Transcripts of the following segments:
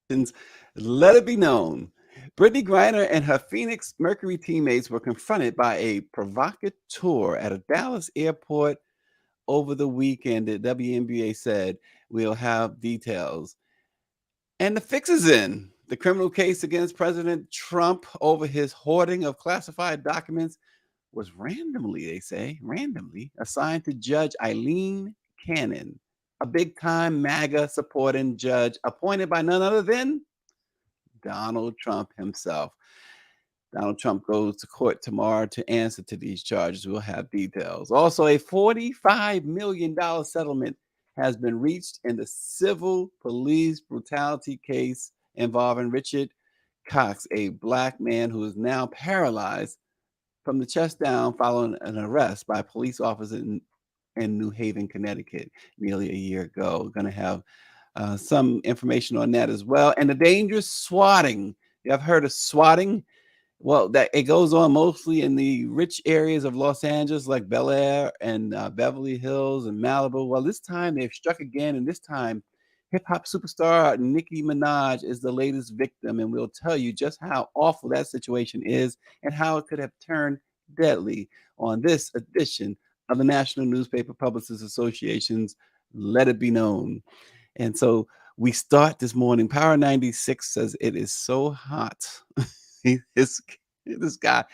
Let it be known. Brittney Griner and her Phoenix Mercury teammates were confronted by a provocateur at a Dallas airport over the weekend. The WNBA said we'll have details. And the fix is in. The criminal case against President Trump over his hoarding of classified documents was randomly, they say, randomly assigned to Judge Aileen M, a big time MAGA supporting judge appointed by none other than Donald Trump himself. Donald Trump goes to court tomorrow to answer to these charges. We'll have details. Also, a $45 million settlement has been reached in the civil police brutality case involving Richard Cox, a black man who is now paralyzed from the chest down following an arrest by police officers in New Haven, Connecticut, nearly a year ago. We're going to have some information on that as well. And the dangerous swatting. You have heard of swatting? Well, that it goes on mostly in the rich areas of Los Angeles, like Bel Air and Beverly Hills and Malibu. Well, this time they've struck again, and this time hip hop superstar Nicki Minaj is the latest victim, and we'll tell you just how awful that situation is and how it could have turned deadly on this edition of the National Newspaper Publicists Association's Let It Be Known. And so we start this morning. Power 96 says it is so hot. This guy,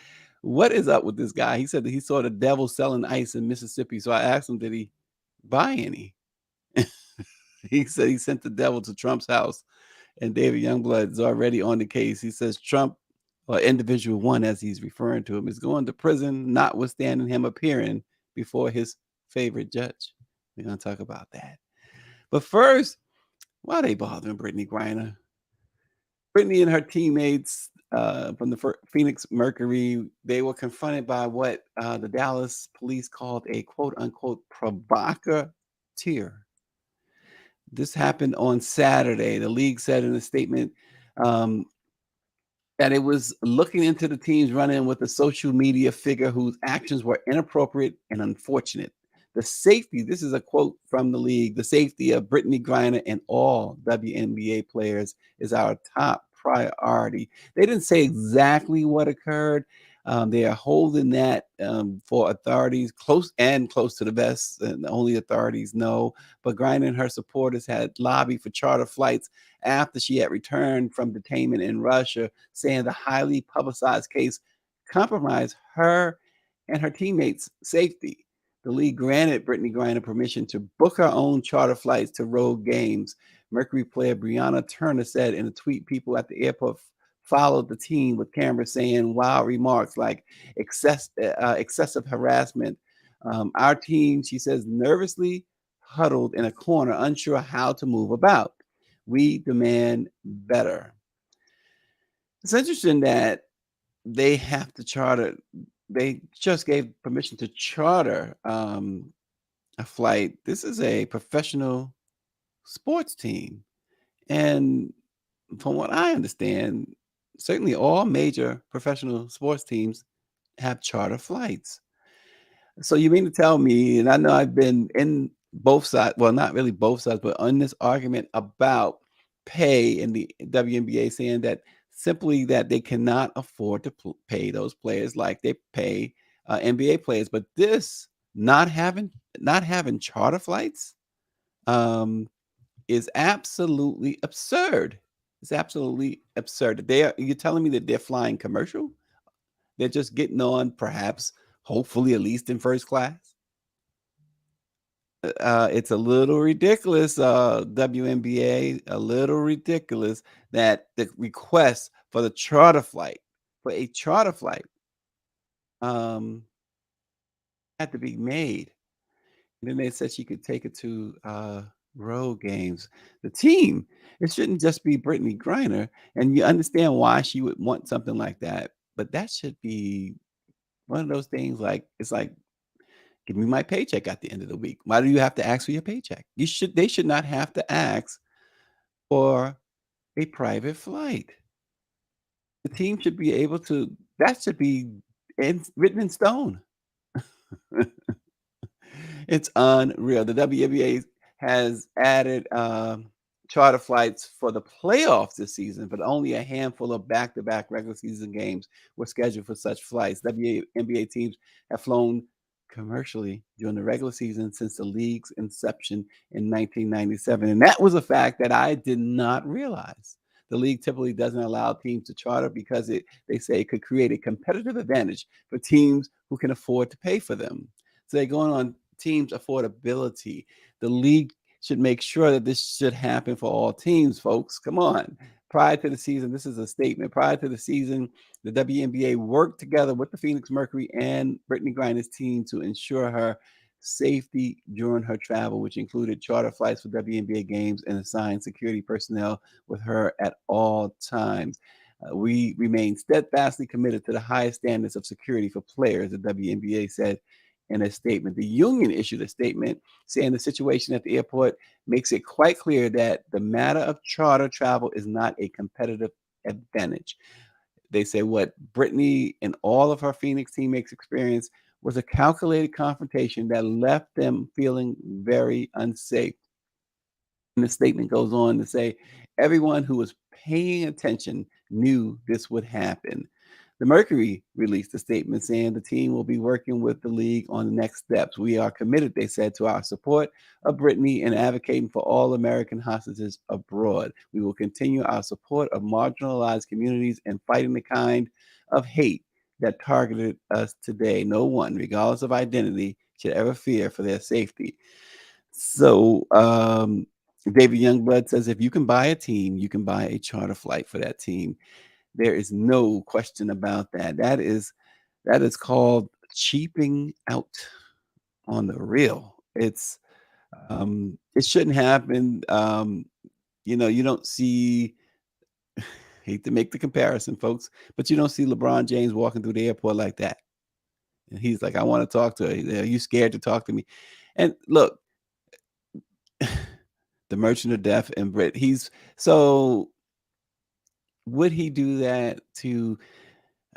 what is up with this guy? He said that he saw the devil selling ice in Mississippi. So I asked him, did he buy any? He said he sent the devil to Trump's house, and David Youngblood is already on the case. He says Trump, or individual one, as he's referring to him, is going to prison, notwithstanding him appearing before his favorite judge. We're going to talk about that. But first, why are they bothering Brittney Griner? Brittney and her teammates from the Phoenix Mercury, they were confronted by what the Dallas police called a quote-unquote provocateur. This happened on Saturday. The league said in a statement that it was looking into the team's run-in with a social media figure whose actions were inappropriate and unfortunate. The safety, this is a quote from the league, the safety of Brittney Griner and all WNBA players is our top priority. They didn't say exactly what occurred. They are holding that for authorities close to the vest, and only authorities know. But Griner and her supporters had lobbied for charter flights after she had returned from detainment in Russia, saying the highly publicized case compromised her and her teammates' safety. The league granted Brittney Griner permission to book her own charter flights to road games. Mercury player Brianna Turner said in a tweet, people at the airport followed the team with cameras saying wild remarks like excessive harassment. Our team, she says, nervously huddled in a corner, unsure how to move about. We demand better. It's interesting that they have to charter. They just gave permission to charter a flight. This is a professional sports team. And from what I understand, certainly all major professional sports teams have charter flights. So you mean to tell me, and I know I've been in both sides, well, not really both sides, but on this argument about pay in the WNBA, saying that simply that they cannot afford to pay those players like they pay NBA players. But this not having charter flights is absolutely absurd. It's absolutely absurd. You're telling me that they're flying commercial? They're just getting on, perhaps, hopefully, at least in first class. It's a little ridiculous, WNBA, a little ridiculous that the request for a charter flight, had to be made. And then they said she could take it to road games. The team, it shouldn't just be Brittney Griner, and you understand why she would want something like that. But that should be one of those things like, it's like, give me my paycheck at the end of the week. Why do you have to ask for your paycheck? They should not have to ask for a private flight. The team should be able to, that should be written in stone. It's unreal. The WNBA has added charter flights for the playoffs this season, but only a handful of back-to-back regular season games were scheduled for such flights. WNBA teams have flown commercially during the regular season since the league's inception in 1997. And that was a fact that I did not realize. The league typically doesn't allow teams to charter because they say it could create a competitive advantage for teams who can afford to pay for them. So they're going on teams' affordability. The league should make sure that this should happen for all teams, folks. Come on. Prior to the season, this is a statement. Prior to the season, the WNBA worked together with the Phoenix Mercury and Brittney Griner's team to ensure her safety during her travel, which included charter flights for WNBA games and assigned security personnel with her at all times. We remain steadfastly committed to the highest standards of security for players, the WNBA said in a statement. The union issued a statement saying the situation at the airport makes it quite clear that the matter of charter travel is not a competitive advantage. They say what Brittney and all of her Phoenix teammates experienced was a calculated confrontation that left them feeling very unsafe. And the statement goes on to say, everyone who was paying attention knew this would happen. The Mercury released a statement saying the team will be working with the league on the next steps. We are committed, they said, to our support of Brittney and advocating for all American hostages abroad. We will continue our support of marginalized communities and fighting the kind of hate that targeted us today. No one, regardless of identity, should ever fear for their safety. So, David Youngblood says if you can buy a team, you can buy a charter flight for that team. There is no question about that. That is called cheaping out on the real. It shouldn't happen. You don't see, hate to make the comparison, folks, but you don't see LeBron James walking through the airport like that. And he's like, I want to talk to her. Are you scared to talk to me? And look, the Merchant of Death and Brit. Would he do that to?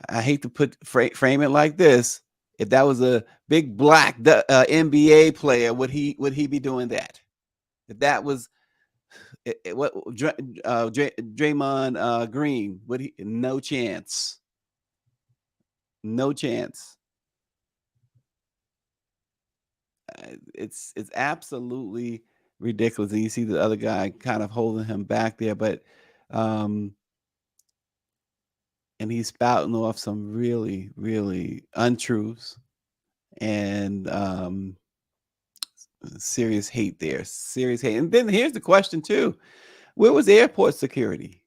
I hate to frame it like this. If that was a big black NBA player, would he be doing that? If that was Draymond Green, would he? No chance. No chance. It's absolutely ridiculous. And you see the other guy kind of holding him back there, but and he's spouting off some really, really untruths and serious hate there. Serious hate. And then here's the question too. Where was airport security?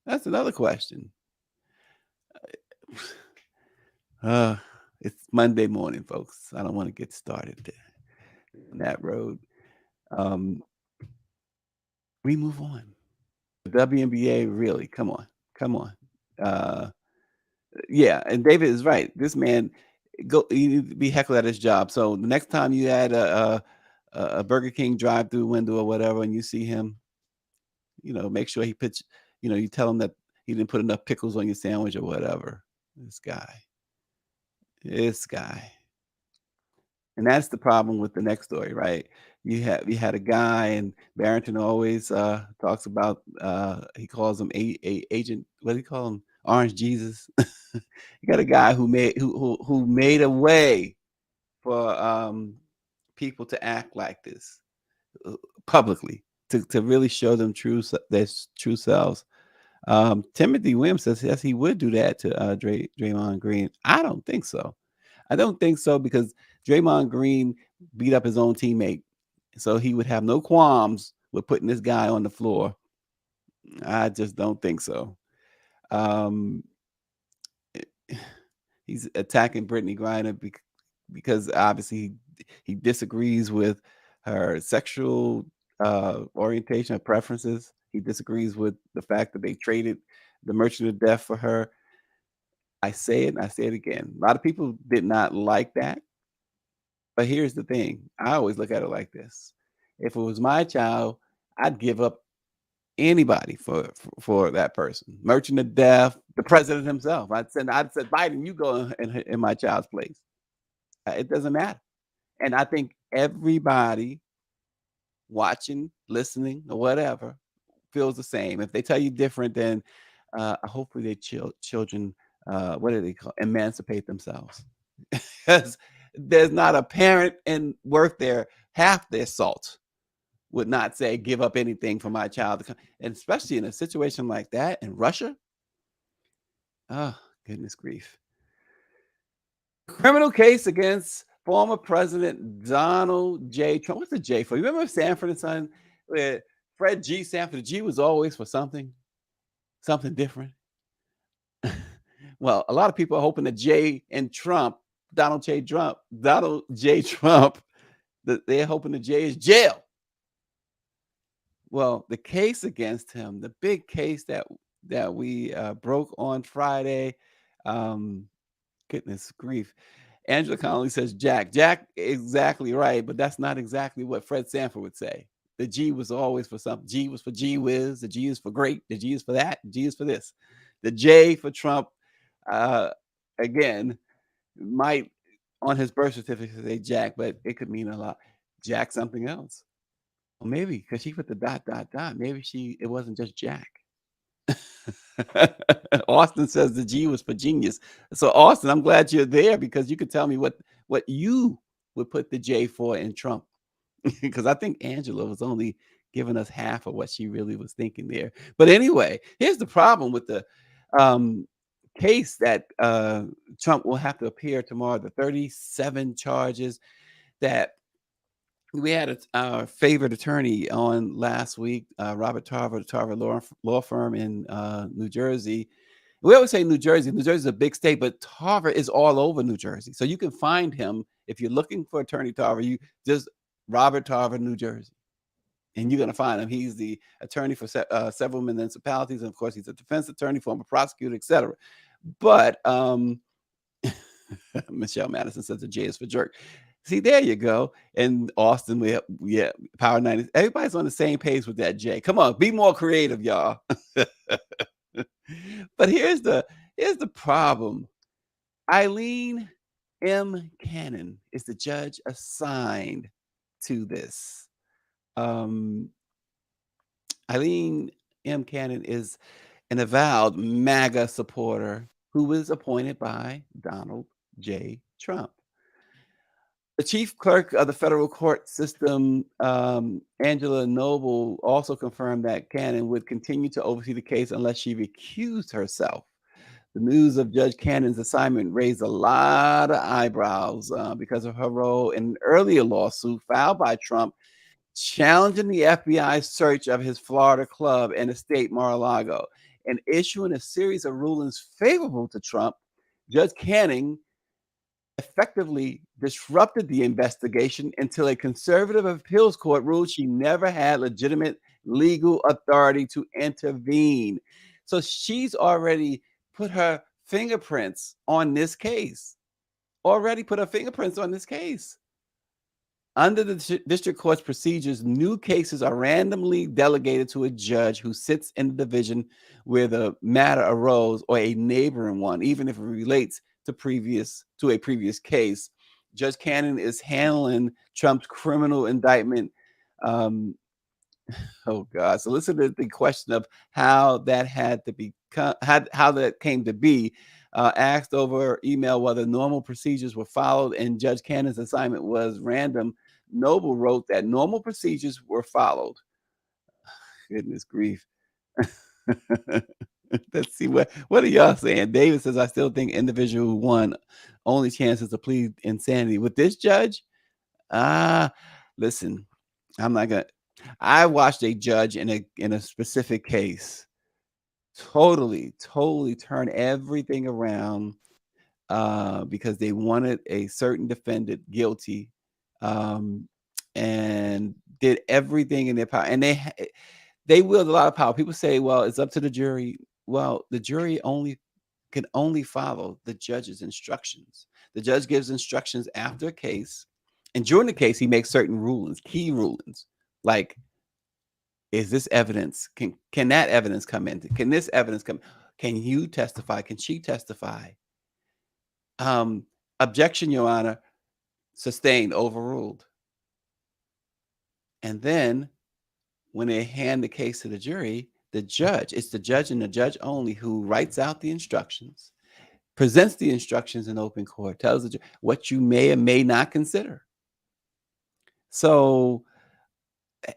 That's another question. It's Monday morning, folks. I don't want to get started on that road. We move on. The WNBA, really, come on. Yeah, and David is right. This man, he need to be heckled at his job. So the next time you had a Burger King drive-through window or whatever, and you see him, make sure he puts, you tell him that he didn't put enough pickles on your sandwich or whatever. This guy. And that's the problem with the next story, right? You had a guy, and Barrington always talks about, he calls him agent, what do you call him? Orange Jesus. You got a guy who made a way for people to act like this publicly, to really show them their true selves. Timothy Williams says yes, he would do that to Draymond Green. I don't think so. Because Draymond Green beat up his own teammate, so he would have no qualms with putting this guy on the floor. I just don't think so. He's attacking Brittney Griner because obviously he disagrees with her sexual orientation or preferences. He disagrees with the fact that they traded the Merchant of Death for her. I say it and I say it again. A lot of people did not like that. But here's the thing. I always look at it like this. If it was my child, I'd give up anybody for that person. Merchant of Death, the president himself. I'd said, Biden, you go in my child's place. It doesn't matter. And I think everybody watching, listening, or whatever, feels the same. If they tell you different, then hopefully their children, what do they call, emancipate themselves. Because there's not a parent in worth their half their salt would not say give up anything for my child to come, and especially in a situation like that in Russia. Oh, goodness grief. Criminal case against former President Donald J. Trump. What's the J for? You remember Sanford and Son, where Fred G. Sanford? The G was always for something different. Well, a lot of people are hoping that J and Trump, Donald J. Trump, that they're hoping the J is jail. Well, the case against him, the big case that we broke on Friday. Um, Goodness grief. Angela Connolly says Jack. Jack, exactly right, but that's not exactly what Fred Sanford would say. The G was always for something. G was for G whiz. The G is for great. The G is for that. The G is for this. The J for Trump, uh, again, might on his birth certificate say Jack, but it could mean a lot. Jack something else. Or maybe because she put the dot, dot, dot. Maybe it wasn't just Jack. Austin says the G was for genius. So Austin, I'm glad you're there because you could tell me what you would put the J for in Trump. Because I think Angela was only giving us half of what she really was thinking there. But anyway, here's the problem with the um, case that Trump will have to appear tomorrow. The 37 charges that we had our favorite attorney on last week, Robert Tarver, the Tarver law firm in New Jersey. We always say New Jersey. New Jersey is a big state, but Tarver is all over New Jersey. So you can find him if you're looking for attorney Tarver. You just Robert Tarver, New Jersey, and you're going to find him. He's the attorney for several municipalities, and of course, he's a defense attorney, former prosecutor, etc. But Michelle Madison says the J is for jerk. See, there you go. And Austin, yeah, Power 90. Everybody's on the same page with that J. Come on, be more creative, y'all. But here's the problem. Aileen M. Cannon is the judge assigned to this. Aileen M. Cannon is an avowed MAGA supporter who was appointed by Donald J. Trump. The chief clerk of the federal court system, Angela Noble, also confirmed that Cannon would continue to oversee the case unless she recused herself. The news of Judge Cannon's assignment raised a lot of eyebrows because of her role in an earlier lawsuit filed by Trump challenging the FBI's search of his Florida club and estate Mar-a-Lago and issuing a series of rulings favorable to Trump. Judge Cannon effectively disrupted the investigation until a conservative appeals court ruled she never had legitimate legal authority to intervene. So she's already put her fingerprints on this case. Under the district court's procedures, new cases are randomly delegated to a judge who sits in the division where the matter arose or a neighboring one, even if it relates to a previous case. Judge Cannon is handling Trump's criminal indictment. Oh God! So listen to the question of how that had to become, how that came to be. Asked over email whether normal procedures were followed, and Judge Cannon's assignment was random. Noble wrote that normal procedures were followed. Goodness grief. Let's see what are y'all saying. David says, I still think individual who won only chances to plead insanity. With this judge, listen, I'm not gonna. I watched a judge in a specific case totally turn everything around because they wanted a certain defendant guilty, and did everything in their power. And they wield a lot of power. People say, well, it's up to the jury. Well, the jury can only follow the judge's instructions. The judge gives instructions after a case, and during the case, he makes certain rulings, key rulings, like, is this evidence, can that evidence come in? Can this evidence come? Can you testify? Can she testify? Objection, Your Honor, sustained, overruled. And then when they hand the case to the jury, the judge, it's the judge and the judge only who writes out the instructions, presents the instructions in open court, tells the what you may or may not consider. So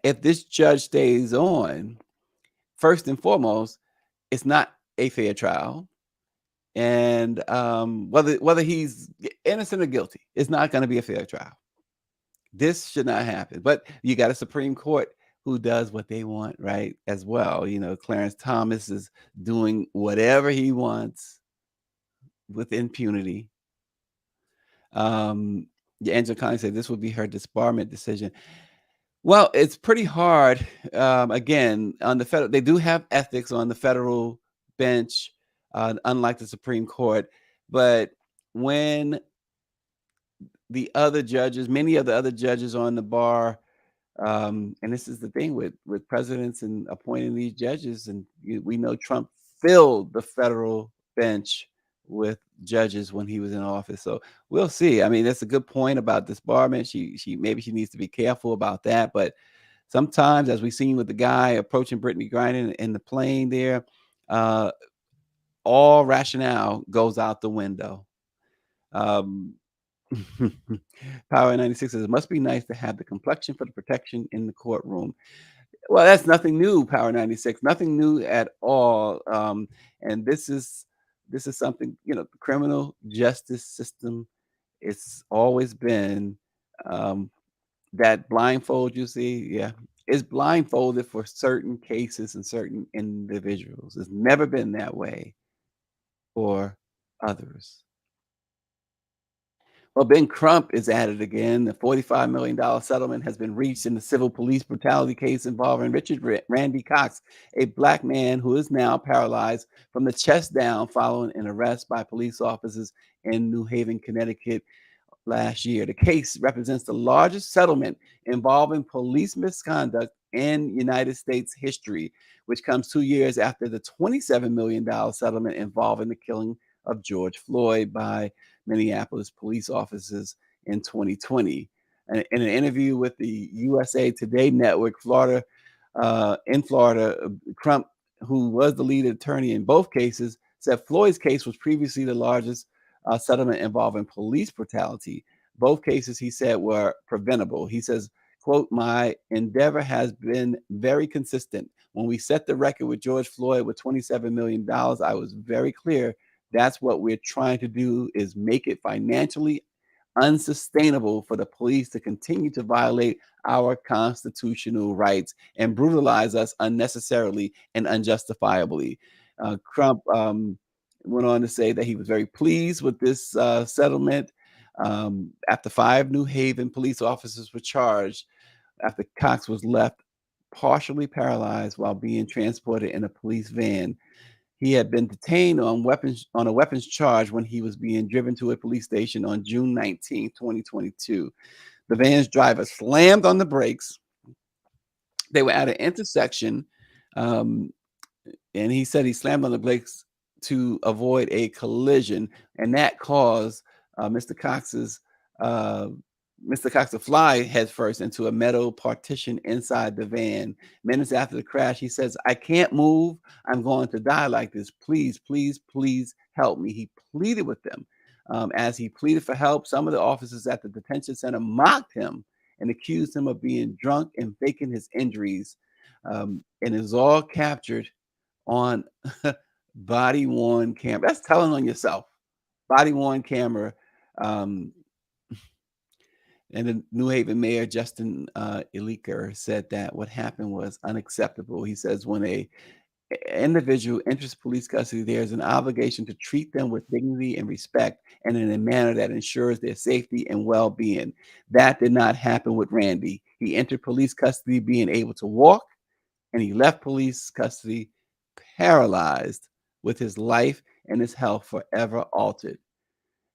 if this judge stays on, first and foremost, it's not a fair trial. And whether he's innocent or guilty, it's not going to be a fair trial. This should not happen. But you got a Supreme Court who does what they want, right? As well. Clarence Thomas is doing whatever he wants with impunity. Yeah, Angela Connie said this would be her disbarment decision. Well, it's pretty hard. Again, on the federal, they do have ethics on the federal bench, unlike the Supreme Court. But when the other judges, many of the other judges on the bar, and this is the thing with presidents and appointing these judges, and we know Trump filled the federal bench with judges when he was in office. So we'll see. I mean, that's a good point about disbarment. She maybe she needs to be careful about that. But sometimes, as we've seen with the guy approaching Brittney Griner in the plane there, uh, all rationale goes out the window. Um, Power 96 says it must be nice to have the complexion for the protection in the courtroom. Well, that's nothing new, Power 96, nothing new at all. And this is something, the criminal justice system, it's always been that blindfold you see, yeah, it's blindfolded for certain cases and certain individuals. It's never been that way for others. Well, Ben Crump is at it again. The $45 million settlement has been reached in the civil police brutality case involving Richard Randy Cox, a black man who is now paralyzed from the chest down following an arrest by police officers in New Haven, Connecticut last year. The case represents the largest settlement involving police misconduct in United States history, which comes 2 years after the $27 million settlement involving the killing of George Floyd by Minneapolis police officers in 2020. And in an interview with the USA Today network, in Florida, Crump, who was the lead attorney in both cases, said Floyd's case was previously the largest settlement involving police brutality. Both cases, he said, were preventable. He says, quote, my endeavor has been very consistent. When we set the record with George Floyd with $27 million, I was very clear. That's what we're trying to do, is make it financially unsustainable for the police to continue to violate our constitutional rights and brutalize us unnecessarily and unjustifiably. Crump went on to say that he was very pleased with this settlement after 5 New Haven police officers were charged after Cox was left partially paralyzed while being transported in a police van. He had been detained on a weapons charge when he was being driven to a police station on June 19th, 2022. The van's driver slammed on the brakes. They were at an intersection, um, and he said he slammed on the brakes to avoid a collision, and that caused uh, Mr. Cox's uh, Mr. Cox to fly headfirst into a metal partition inside the van. Minutes after the crash, he says, "I can't move. I'm going to die like this. Please, please, please help me." He pleaded with them. As he pleaded for help, some of the officers at the detention center mocked him and accused him of being drunk and faking his injuries. And it was all captured on body worn camera. That's telling on yourself. Body worn camera. Um, and the New Haven mayor, Justin Eliker, said that what happened was unacceptable. He says when a individual enters police custody, there's an obligation to treat them with dignity and respect and in a manner that ensures their safety and well-being. That did not happen with Randy. He entered police custody being able to walk, and he left police custody paralyzed, with his life and his health forever altered.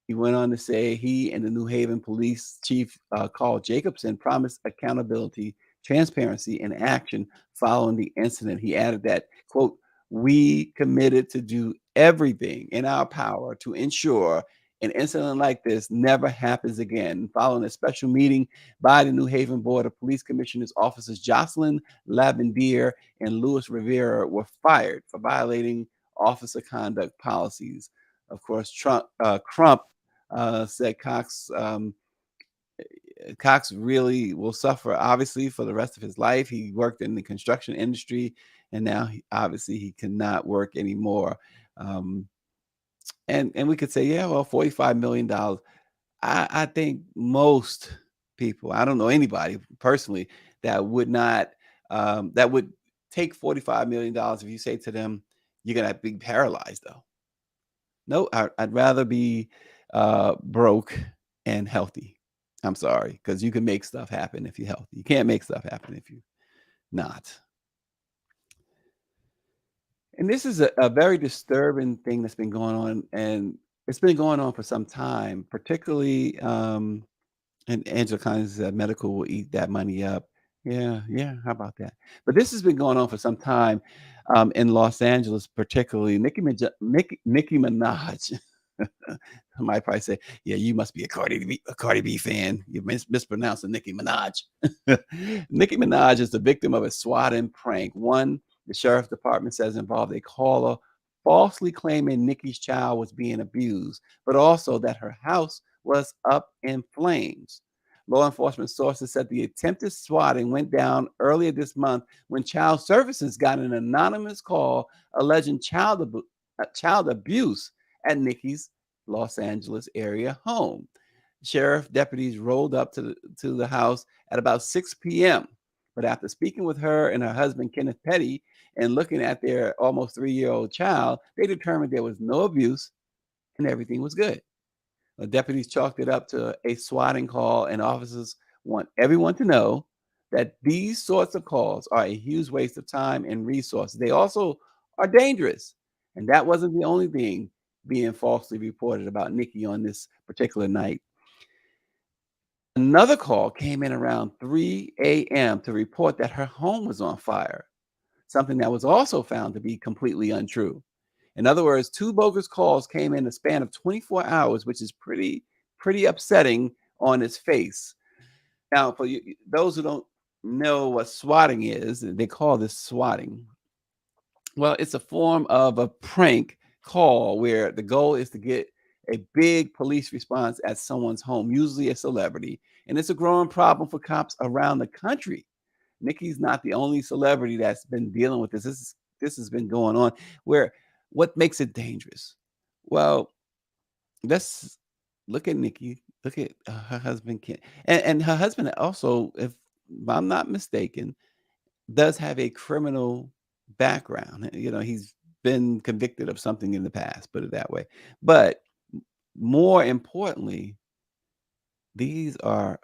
He went on to say he and the New Haven police chief, Carl Jacobson, promised accountability, transparency, and action following the incident. He added that, quote, we committed to do everything in our power to ensure An incident like this never happens again. Following a special meeting by the New Haven Board of Police Commissioners, officers Jocelyn Lavendier and Louis Rivera were fired for violating officer conduct policies. Of course, Crump said Cox really will suffer, obviously, for the rest of his life. He worked in the construction industry, and now obviously he cannot work anymore. Um, and we could say, yeah, well, $45 million. I think most people, I don't know anybody personally that would not that would take $45 million if you say to them, you're gonna be paralyzed though. No, I'd rather be broke and healthy. I'm sorry, because you can make stuff happen if you're healthy. You can't make stuff happen if you're not. And this is a very disturbing thing that's been going on, and it's been going on for some time, particularly and Angela Collins said medical will eat that money up. Yeah, yeah, how about that? But this has been going on for some time in Los Angeles, particularly. Nicki Minaj. I might probably say, yeah, you must be a Cardi B fan. You mispronouncing Nicki Minaj. Nicki Minaj is the victim of a swatting prank. One, the sheriff's department says involved a caller falsely claiming Nicki's child was being abused, but also that her house was up in flames. Law enforcement sources said the attempted swatting went down earlier this month when Child Services got an anonymous call alleging child abuse at Nicki's Los Angeles area home. Sheriff deputies rolled up to the house at about 6 p.m. But after speaking with her and her husband, Kenneth Petty, and looking at their almost 3-year-old child, they determined there was no abuse and everything was good. The deputies chalked it up to a swatting call, and officers want everyone to know that these sorts of calls are a huge waste of time and resources. They also are dangerous. And that wasn't the only thing being falsely reported about Nicki on this particular night. Another call came in around 3 a.m. to report that her home was on fire, something that was also found to be completely untrue. In other words, two bogus calls came in the span of 24 hours, which is pretty upsetting on its face. Now, for you, those who don't know what swatting is, they call this swatting. Well, it's a form of a prank call where the goal is to get a big police response at someone's home, usually a celebrity. And it's a growing problem for cops around the country. Nicki's not the only celebrity that's been dealing with this. This has been going on. Where what makes it dangerous? Well, let's look at Nicki. Look at her husband, Ken, and her husband also, if I'm not mistaken, does have a criminal background. He's been convicted of something in the past, put it that way. But more importantly, these are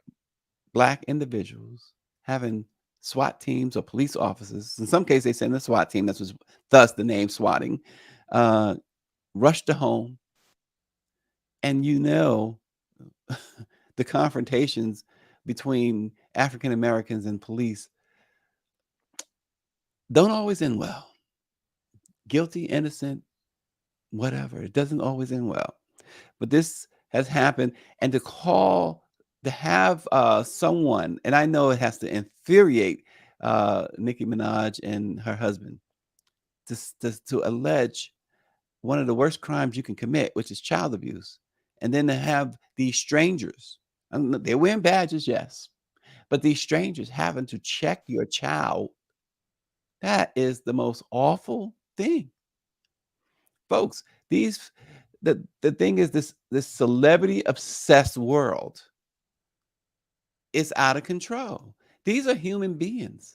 Black individuals having SWAT teams or police officers. In some cases, they send a SWAT team. Thus the name swatting. Rush to home, and the confrontations between African Americans and police don't always end well. Guilty, innocent, whatever. It doesn't always end well. But this has happened, and to have someone, and I know it has to infuriate Nicki Minaj and her husband, to allege one of the worst crimes you can commit, which is child abuse, and then to have these strangers, and they're wearing badges, yes, but these strangers having to check your child, that is the most awful thing. Folks, the thing is, this celebrity obsessed world is out of control. These are human beings.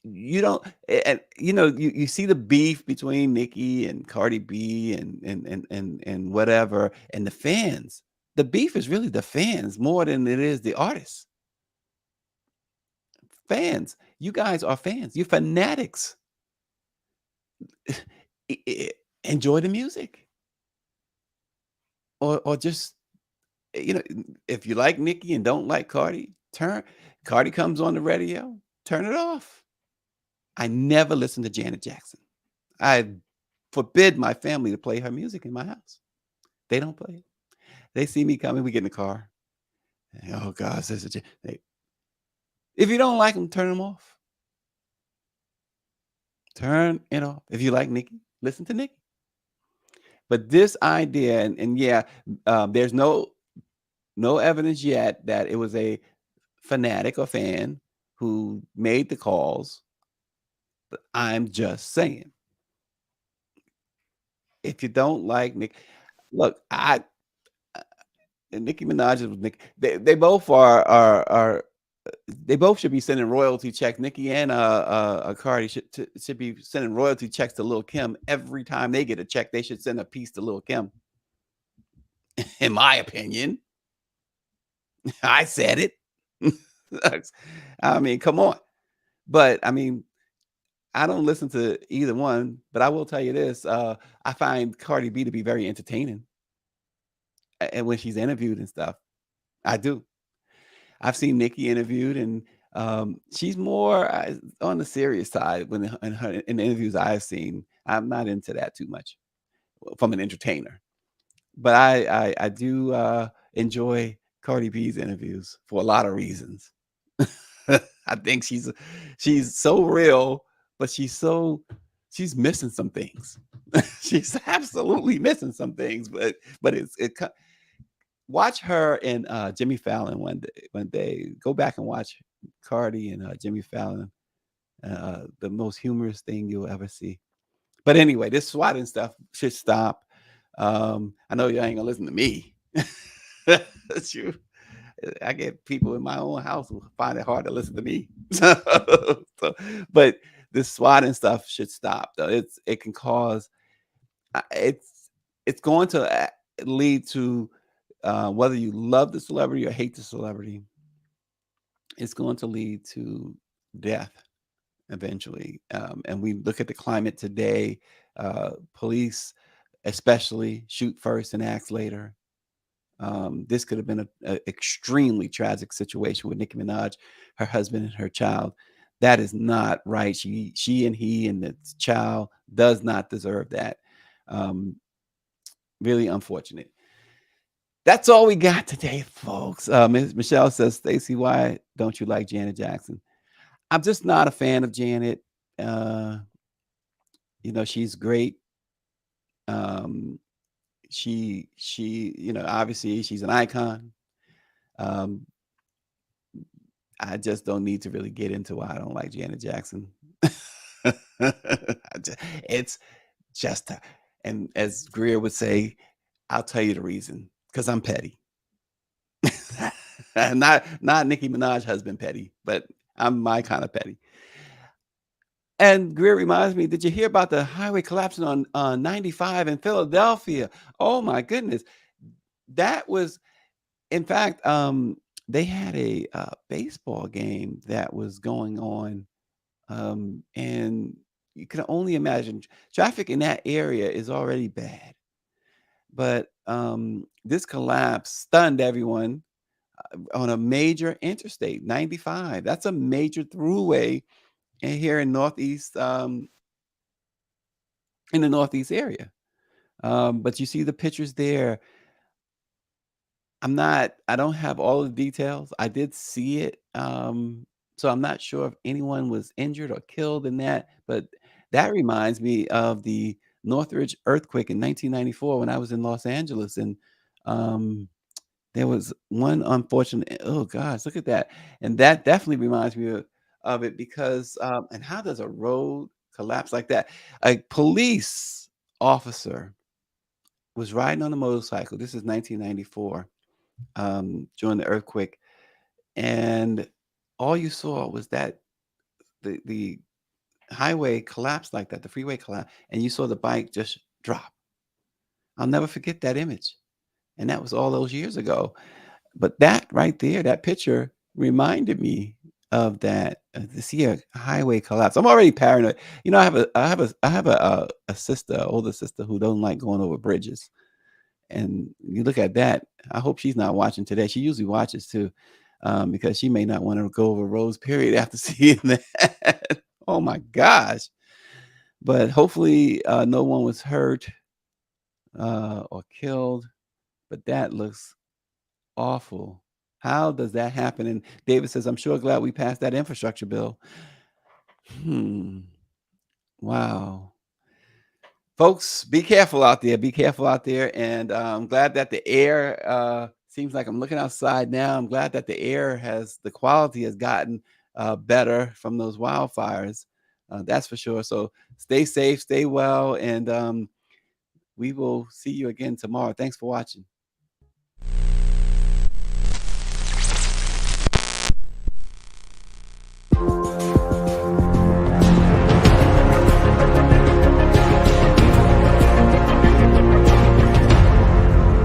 You don't and you see the beef between Nicki and Cardi B and whatever, and the fans. The beef is really the fans more than it is the artists. Fans, you guys are fans. You're fanatics. Enjoy the music, or just if you like Nicki and don't like Cardi comes on the radio, turn it off. I never listen to Janet Jackson. I forbid my family to play her music in my house. They don't play it. They see me coming, we get in the car. Oh God, says if you don't like them, turn them off. Turn it off. If you like Nicki, listen to Nicki. But this idea, and yeah, there's no evidence yet that it was a fanatic or fan who made the calls. But I'm just saying, if you don't like Nick, look, and Nicki Minaj is with Nick. They both are they both should be sending royalty checks. Nicki and Cardi should be sending royalty checks to Lil Kim every time they get a check. They should send a piece to Lil Kim. In my opinion, I said it. I mean, come on. But I mean, I don't listen to either one. But I will tell you this: I find Cardi B to be very entertaining, and when she's interviewed and stuff, I do. I've seen Nicki interviewed, and she's more on the serious side when in the interviews I've seen. I'm not into that too much from an entertainer, but I do enjoy Cardi B's interviews for a lot of reasons. I think she's so real, but she's missing some things. She's absolutely missing some things, but watch her and Jimmy Fallon one day. Go back and watch Cardi and Jimmy Fallon. The most humorous thing you'll ever see. But anyway, this swatting stuff should stop. I know you ain't gonna listen to me. That's true. I get people in my own house who find it hard to listen to me. But this swatting stuff should stop. Though it can cause it's going to lead to whether you love the celebrity or hate the celebrity, it's going to lead to death eventually. And we look at the climate today. Police, especially, shoot first and act later. This could have been an extremely tragic situation with Nicki Minaj, her husband, and her child. That is not right. She and he and the child does not deserve that. Really unfortunate. That's all we got today, folks. Ms. Michelle says, Stacey, why don't you like Janet Jackson? I'm just not a fan of Janet. Uh, she's great. She, obviously she's an icon. Um, I just don't need to really get into why I don't like Janet Jackson. It's just, and as Greer would say, I'll tell you the reason, because I'm petty. not Nicki Minaj husband petty, but I'm my kind of petty. And Greer reminds me, did you hear about the highway collapsing on 95 in Philadelphia? Oh my goodness. That was, in fact, they had a baseball game that was going on. And you can only imagine traffic in that area is already bad. But this collapse stunned everyone on a major interstate, 95. That's a major throughway here in Northeast, in the Northeast area. But you see the pictures there. I don't have all the details. I did see it. So I'm not sure if anyone was injured or killed in that, but that reminds me of the Northridge earthquake in 1994 when I was in Los Angeles. And there was one unfortunate, oh gosh, look at that. And that definitely reminds me of it because, and how does a road collapse like that? A police officer was riding on a motorcycle. This is 1994, during the earthquake. And all you saw was that the highway collapsed like that, the freeway collapsed, and you saw the bike just drop. I'll never forget that image. And that was all those years ago. But that right there, that picture reminded me of that to see a highway collapse. I'm already paranoid. I have a sister, older sister, who don't like going over bridges. And you look at that. I hope she's not watching today. She usually watches too, because she may not want to go over roads. Period. After seeing that, oh my gosh! But hopefully, no one was hurt or killed. but that looks awful. How does that happen? And David says, I'm sure glad we passed that infrastructure bill. Wow. Folks, be careful out there. Be careful out there. And I'm glad that the air seems like I'm looking outside now. I'm glad that the air the quality has gotten better from those wildfires. That's for sure. So stay safe, stay well, and we will see you again tomorrow. Thanks for watching.